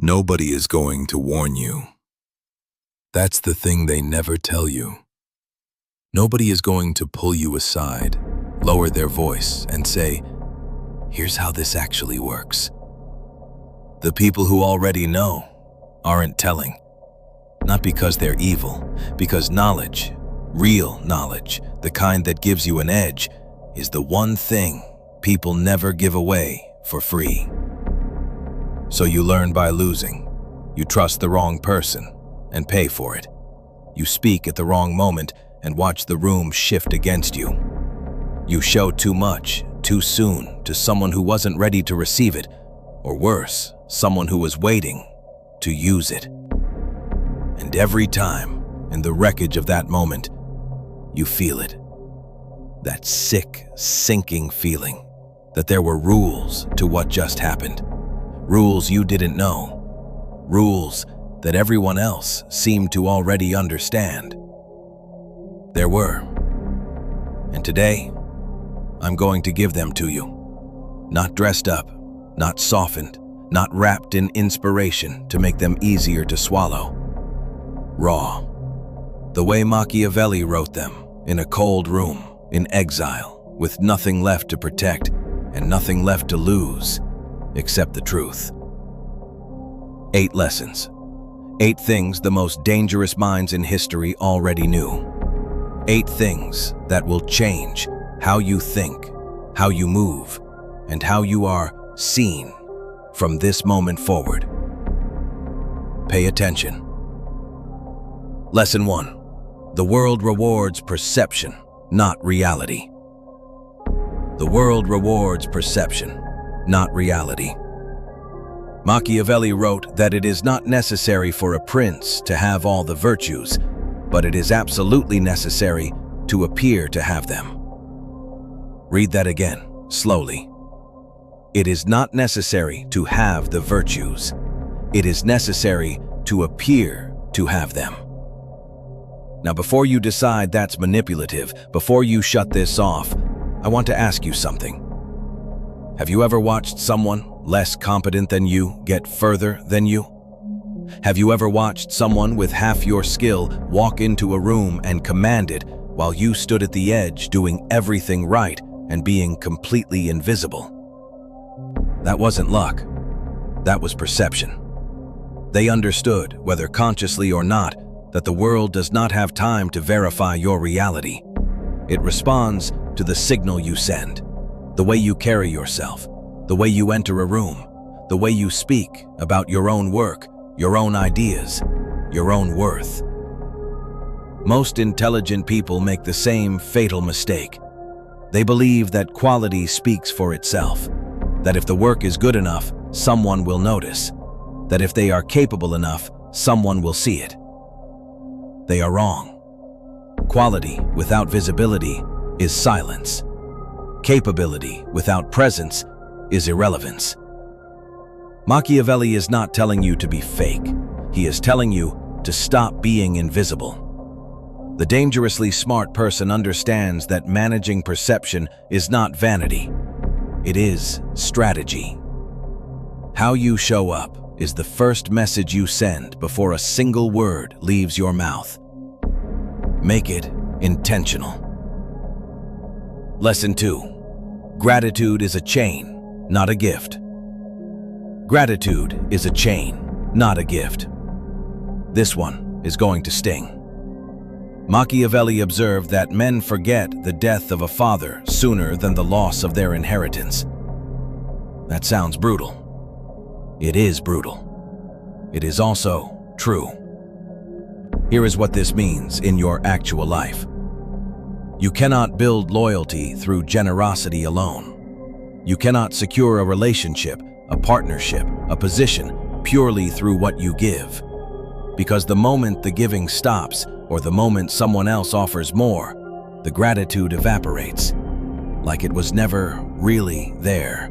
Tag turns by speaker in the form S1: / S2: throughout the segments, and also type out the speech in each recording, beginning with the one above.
S1: Nobody is going to warn you. That's the thing they never tell you. Nobody is going to pull you aside, lower their voice, and say, "Here's how this actually works." The people who already know aren't telling. Not because they're evil, because knowledge, real knowledge, the kind that gives you an edge, is the one thing people never give away for free. So you learn by losing. You trust the wrong person and pay for it. You speak at the wrong moment and watch the room shift against you. You show too much, too soon, to someone who wasn't ready to receive it, or worse, someone who was waiting to use it. And every time, in the wreckage of that moment, you feel it. That sick, sinking feeling that there were rules to what just happened. Rules you didn't know. Rules that everyone else seemed to already understand. There were. And today, I'm going to give them to you. Not dressed up, not softened, not wrapped in inspiration to make them easier to swallow. Raw. The way Machiavelli wrote them, in a cold room, in exile, with nothing left to protect and nothing left to lose, except the truth. 8 lessons. 8 things the most dangerous minds in history already knew. 8 things that will change how you think, how you move, and how you are seen from this moment forward. Pay attention. Lesson 1. The world rewards perception, not reality. The world rewards perception, not reality. Machiavelli wrote that it is not necessary for a prince to have all the virtues, but it is absolutely necessary to appear to have them. Read that again, slowly. It is not necessary to have the virtues. It is necessary to appear to have them. Now, before you decide that's manipulative, before you shut this off, I want to ask you something. Have you ever watched someone less competent than you get further than you? Have you ever watched someone with half your skill walk into a room and command it while you stood at the edge doing everything right and being completely invisible? That wasn't luck. That was perception. They understood, whether consciously or not, that the world does not have time to verify your reality. It responds to the signal you send, the way you carry yourself, the way you enter a room, the way you speak about your own work, your own ideas, your own worth. Most intelligent people make the same fatal mistake. They believe that quality speaks for itself, that if the work is good enough, someone will notice, that if they are capable enough, someone will see it. They are wrong. Quality without visibility is silence. Capability without presence is irrelevance. Machiavelli is not telling you to be fake. He is telling you to stop being invisible. The dangerously smart person understands that managing perception is not vanity. It is strategy. How you show up is the first message you send before a single word leaves your mouth. Make it intentional. Lesson 2. Gratitude is a chain, not a gift. Gratitude is a chain, not a gift. This one is going to sting. Machiavelli observed that men forget the death of a father sooner than the loss of their inheritance. That sounds brutal. It is brutal. It is also true. Here is what this means in your actual life. You cannot build loyalty through generosity alone. You cannot secure a relationship, a partnership, a position purely through what you give. Because the moment the giving stops, or the moment someone else offers more, the gratitude evaporates, like it was never really there.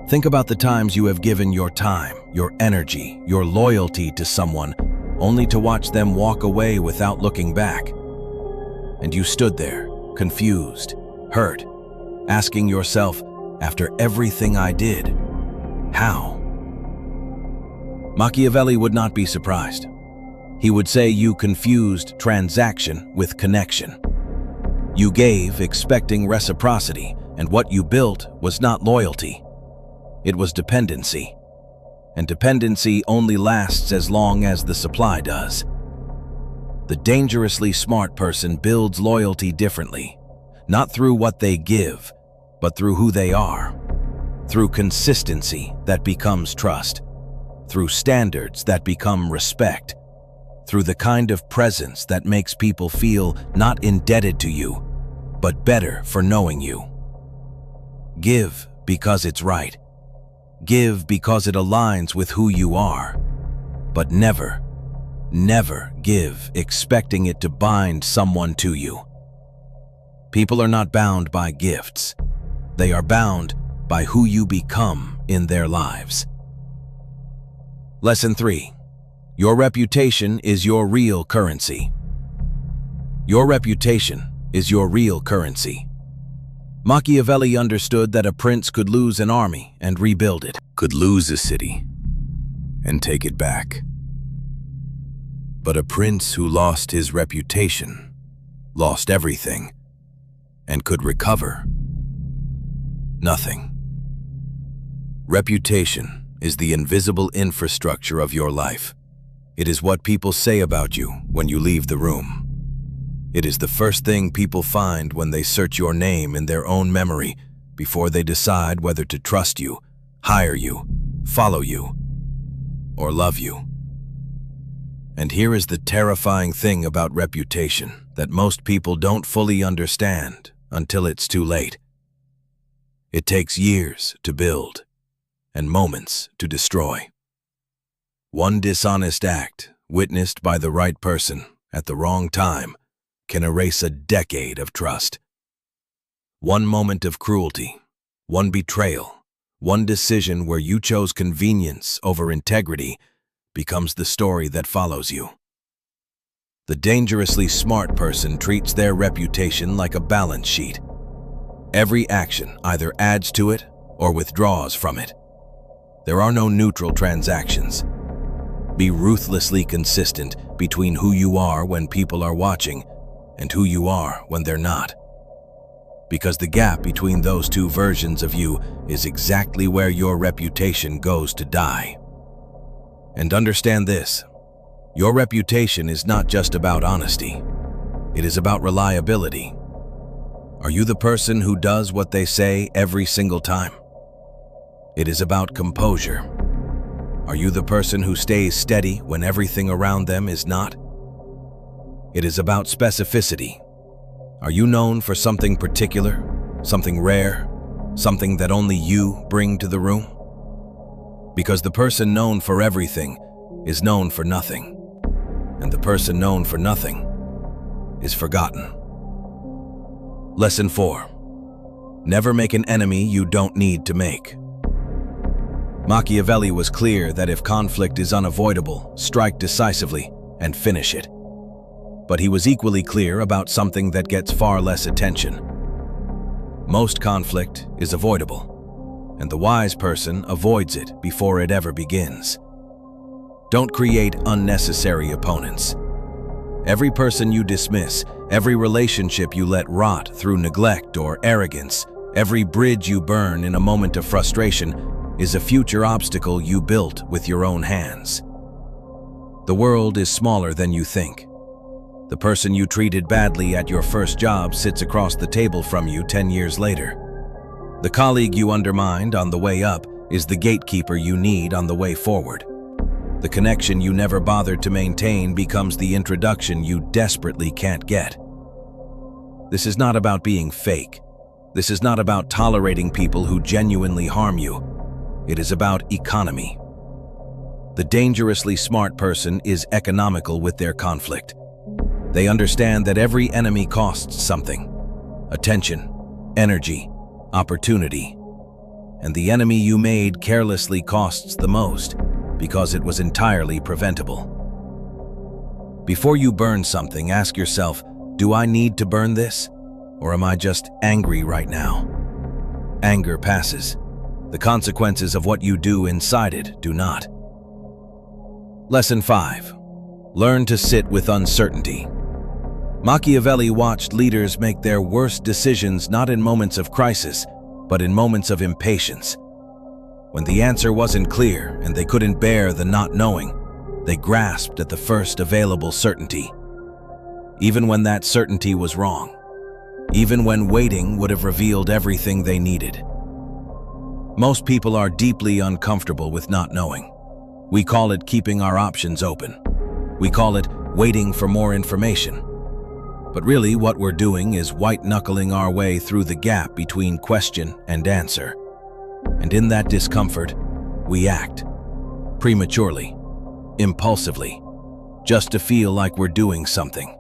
S1: Think about the times you have given your time, your energy, your loyalty to someone, only to watch them walk away without looking back. And you stood there, confused, hurt, asking yourself, after everything I did, how?
S2: Machiavelli would not be surprised. He would say you confused transaction with connection. You gave expecting reciprocity, and what you built was not loyalty. It was dependency. And dependency only lasts as long as the supply does. The dangerously smart person builds loyalty differently, not through what they give, but through who they are. Through consistency that becomes trust. Through standards that become respect. Through the kind of presence that makes people feel not indebted to you, but better for knowing you. Give because it's right. Give because it aligns with who you are. But never, never give expecting it to bind someone to you. People are not bound by gifts. They are bound by who you become in their lives. Lesson 3. Your reputation is your real currency. Your reputation is your real currency. Machiavelli understood that a prince could lose an army and rebuild it,
S1: Could lose a city and take it back. But a prince who lost his reputation, lost everything, and could recover nothing. Reputation is the invisible infrastructure of your life. It is what people say about you when you leave the room. It is the first thing people find when they search your name in their own memory before they decide whether to trust you, hire you, follow you, or love you. And here is the terrifying thing about reputation that most people don't fully understand until it's too late. It takes years to build and moments to destroy. One dishonest act, witnessed by the right person at the wrong time, can erase a decade of trust. One moment of cruelty, one betrayal, one decision where you chose convenience over integrity becomes the story that follows you. The dangerously smart person treats their reputation like a balance sheet. Every action either adds to it or withdraws from it. There are no neutral transactions. Be ruthlessly consistent between who you are when people are watching and who you are when they're not. Because the gap between those two versions of you is exactly where your reputation goes to die. And understand this, your reputation is not just about honesty. It is about reliability. Are you the person who does what they say every single time? It is about composure. Are you the person who stays steady when everything around them is not? It is about specificity. Are you known for something particular, something rare, something that only you bring to the room? Because the person known for everything is known for nothing, and the person known for nothing is forgotten. Lesson 4. Never make an enemy you don't need to make. Machiavelli was clear that if conflict is unavoidable, strike decisively and finish it. But he was equally clear about something that gets far less attention. Most conflict is avoidable, and the wise person avoids it before it ever begins. Don't create unnecessary opponents. Every person you dismiss, every relationship you let rot through neglect or arrogance, every bridge you burn in a moment of frustration is a future obstacle you built with your own hands. The world is smaller than you think. The person you treated badly at your first job sits across the table from you 10 years later. The colleague you undermined on the way up is the gatekeeper you need on the way forward. The connection you never bothered to maintain becomes the introduction you desperately can't get. This is not about being fake. This is not about tolerating people who genuinely harm you. It is about economy. The dangerously smart person is economical with their conflict. They understand that every enemy costs something: attention, energy, opportunity. And the enemy you made carelessly costs the most because it was entirely preventable. Before you burn something, ask yourself, do I need to burn this? Or am I just angry right now? Anger passes. The consequences of what you do inside it do not.
S2: Lesson 5. Learn to sit with uncertainty. Machiavelli watched leaders make their worst decisions not in moments of crisis, but in moments of impatience. When the answer wasn't clear and they couldn't bear the not knowing, they grasped at the first available certainty. Even when that certainty was wrong. Even when waiting would have revealed everything they needed. Most people are deeply uncomfortable with not knowing. We call it keeping our options open. We call it waiting for more information. But really what we're doing is white-knuckling our way through the gap between question and answer. And in that discomfort, we act. Prematurely, impulsively, just to feel like we're doing something.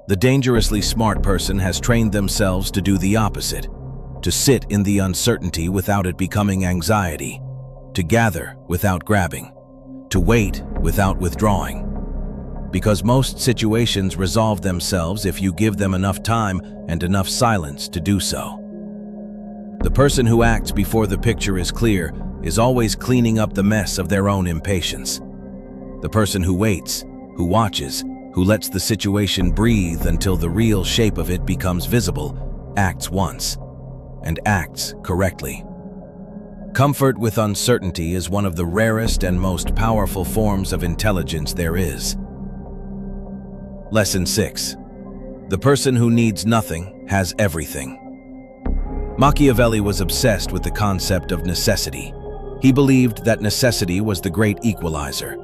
S2: The dangerously smart person has trained themselves to do the opposite, to sit in the uncertainty without it becoming anxiety, to gather without grabbing, to wait without withdrawing. Because most situations resolve themselves if you give them enough time and enough silence to do so. The person who acts before the picture is clear is always cleaning up the mess of their own impatience. The person who waits, who watches, who lets the situation breathe until the real shape of it becomes visible, acts once, and acts correctly. Comfort with uncertainty is one of the rarest and most powerful forms of intelligence there is. Lesson 6. The person who needs nothing has everything. Machiavelli was obsessed with the concept of necessity. He believed that necessity was the great equalizer.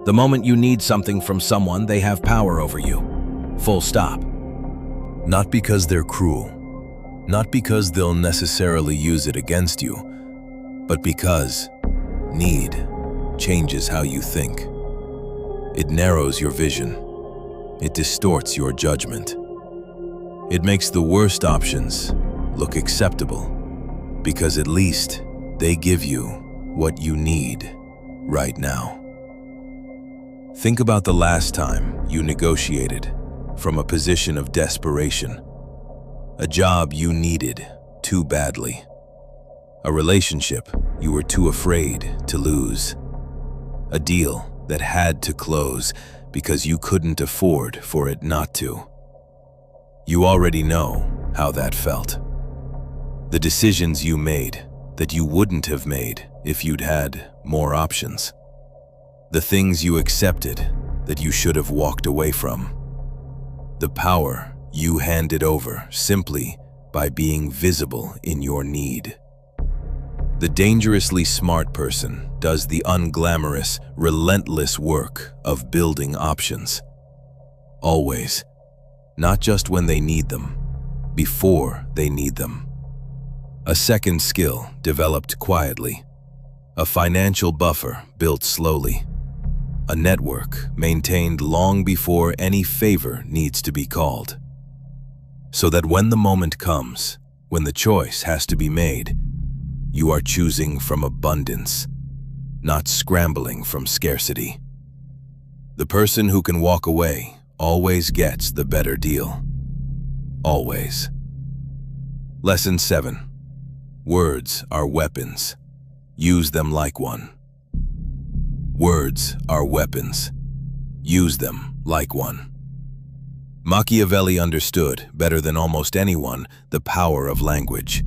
S2: The moment you need something from someone, they have power over you. Full stop.
S1: Not because they're cruel, not because they'll necessarily use it against you, but because need changes how you think. It narrows your vision. It distorts your judgment. It makes the worst options look acceptable, because at least they give you what you need right now. Think about the last time you negotiated from a position of desperation, a job you needed too badly, a relationship you were too afraid to lose, a deal that had to close because you couldn't afford for it not to. You already know how that felt. The decisions you made that you wouldn't have made if you'd had more options. The things you accepted that you should have walked away from. The power you handed over simply by being visible in your need. The dangerously smart person does the unglamorous, relentless work of building options. Always. Not just when they need them, before they need them. A second skill developed quietly. A financial buffer built slowly. A network maintained long before any favor needs to be called. So that when the moment comes, when the choice has to be made, you are choosing from abundance, not scrambling from scarcity. The person who can walk away always gets the better deal. Always. Lesson 7. Words are weapons. Use them like one. Words are weapons. Use them like one. Machiavelli understood, better than almost anyone, the power of language.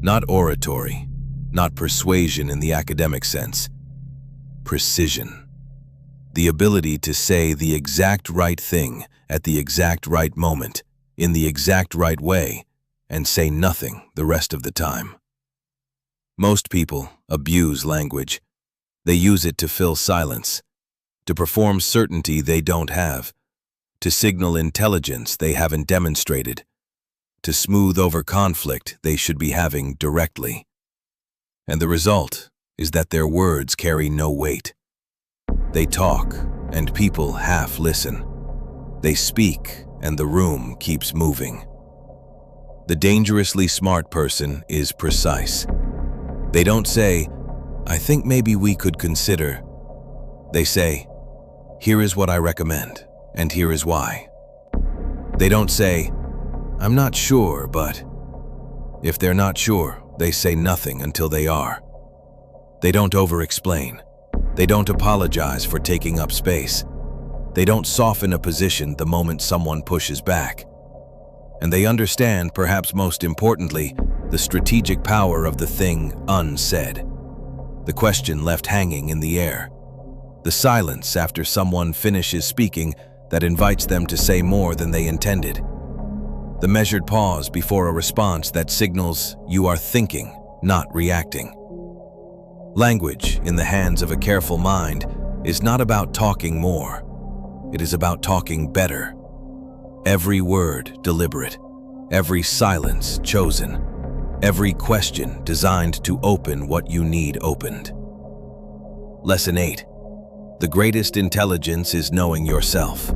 S1: Not oratory, not persuasion in the academic sense. Precision. The ability to say the exact right thing at the exact right moment, in the exact right way, and say nothing the rest of the time. Most people abuse language. They use it to fill silence, to perform certainty they don't have, to signal intelligence they haven't demonstrated, to smooth over conflict they should be having directly. And the result is that their words carry no weight. They talk, and people half listen. They speak, and the room keeps moving. The dangerously smart person is precise. They don't say, "I think maybe we could consider." They say, "Here is what I recommend, and here is why." They don't say, "I'm not sure, but..." If they're not sure, they say nothing until they are. They don't over-explain.
S2: They don't apologize for taking up space. They don't soften a position the moment someone pushes back. And they understand, perhaps most importantly, the strategic power of the thing unsaid. The question left hanging in the air. The silence after someone finishes speaking that invites them to say more than they intended. The measured pause before a response that signals you are thinking, not reacting. Language, in the hands of a careful mind, is not about talking more. It is about talking better. Every word deliberate, every silence chosen, every question designed to open what you need opened. Lesson 8. The greatest intelligence is knowing yourself.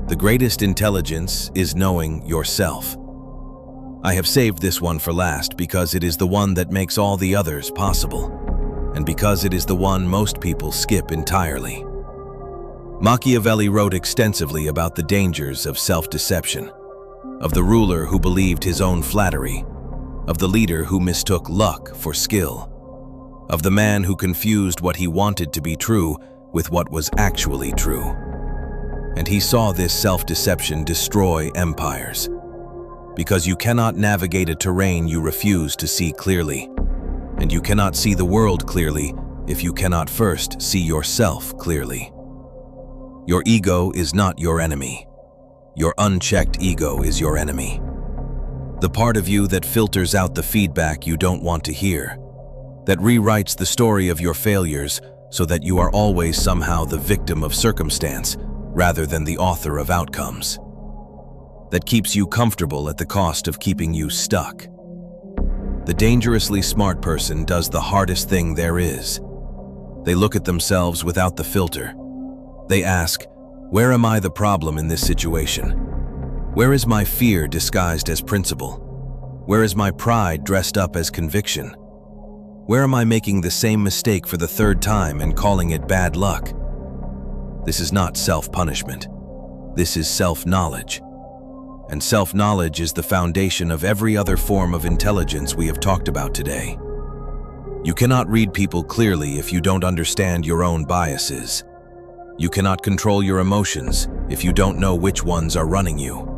S2: The greatest intelligence is knowing yourself. I have saved this one for last because it is the one that makes all the others possible, and because it is the one most people skip entirely. Machiavelli wrote extensively about the dangers of self-deception, of the ruler who believed his own flattery, of the leader who mistook luck for skill, of the man who confused what he wanted to be true with what was actually true. And he saw this self-deception destroy empires. Because you cannot navigate a terrain you refuse to see clearly, and you cannot see the world clearly if you cannot first see yourself clearly. Your ego is not your enemy. Your unchecked ego is your enemy. The part of you that filters out the feedback you don't want to hear, that rewrites the story of your failures so that you are always somehow the victim of circumstance rather than the author of outcomes, that keeps you comfortable at the cost of keeping you stuck. The dangerously smart person does the hardest thing there is. They look at themselves without the filter. They ask, where am I the problem in this situation? Where is my fear disguised as principle? Where is my pride dressed up as conviction? Where am I making the same mistake for the third time and calling it bad luck? This is not self-punishment. This is self-knowledge. And self-knowledge is the foundation of every other form of intelligence we have talked about today. You cannot read people clearly if you don't understand your own biases. You cannot control your emotions if you don't know which ones are running you.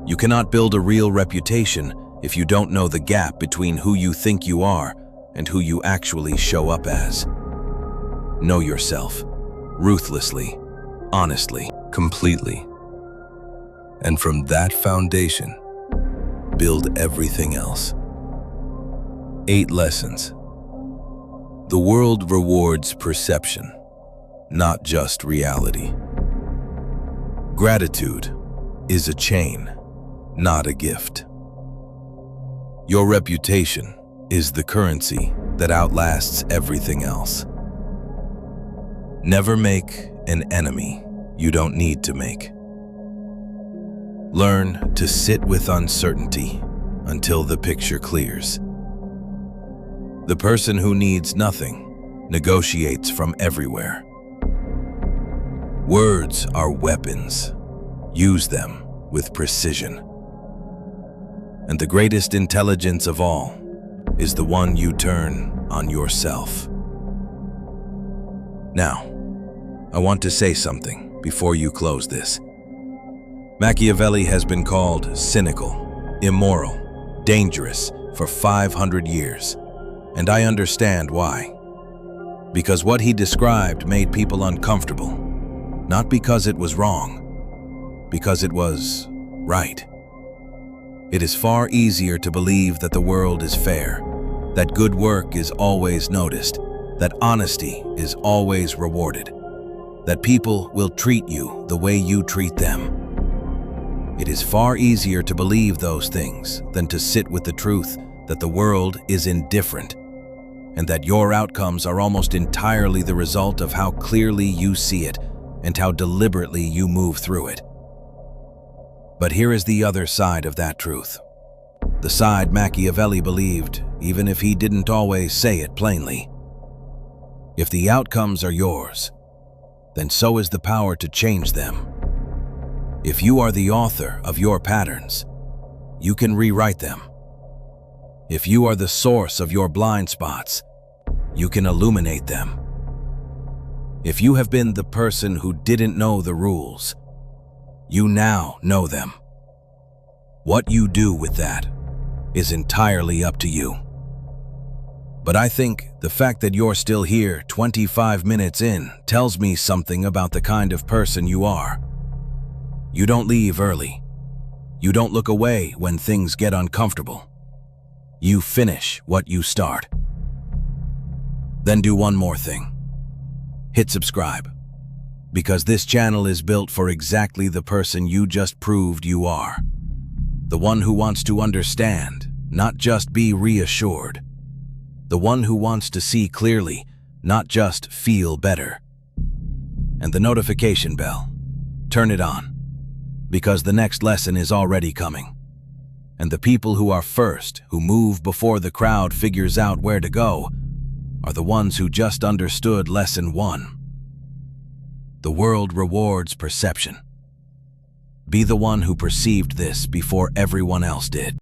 S2: You cannot build a real reputation if you don't know the gap between who you think you are and who you actually show up as. Know yourself, ruthlessly, honestly, completely. And from that foundation, build everything else. 8 lessons. The world rewards perception, not just reality. Gratitude is a chain, not a gift. Your reputation is the currency that outlasts everything else. Never make an enemy you don't need to make. Learn to sit with uncertainty until the picture clears. The person who needs nothing negotiates from everywhere. Words are weapons. Use them with precision. And the greatest intelligence of all is the one you turn on yourself. Now, I want to say something before you close this. Machiavelli has been called cynical, immoral, dangerous for 500 years, and I understand why. Because what he described made people uncomfortable, not because it was wrong, because it was right. It is far easier to believe that the world is fair, that good work is always noticed, that honesty is always rewarded, that people will treat you the way you treat them. It is far easier to believe those things than to sit with the truth that the world is indifferent and that your outcomes are almost entirely the result of how clearly you see it and how deliberately you move through it. But here is the other side of that truth. The side Machiavelli believed, even if he didn't always say it plainly. If the outcomes are yours, then so is the power to change them. If you are the author of your patterns, you can rewrite them. If you are the source of your blind spots, you can illuminate them. If you have been the person who didn't know the rules, you now know them. What you do with that is entirely up to you. But I think the fact that you're still here 25 minutes in tells me something about the kind of person you are. You don't leave early. You don't look away when things get uncomfortable. You finish what you start. Then do one more thing. Hit subscribe, because this channel is built for exactly the person you just proved you are. The one who wants to understand, not just be reassured. The one who wants to see clearly, not just feel better. And the notification bell, turn it on, because the next lesson is already coming. And the people who are first, who move before the crowd figures out where to go, are the ones who just understood lesson 1. The world rewards perception. Be the one who perceived this before everyone else did.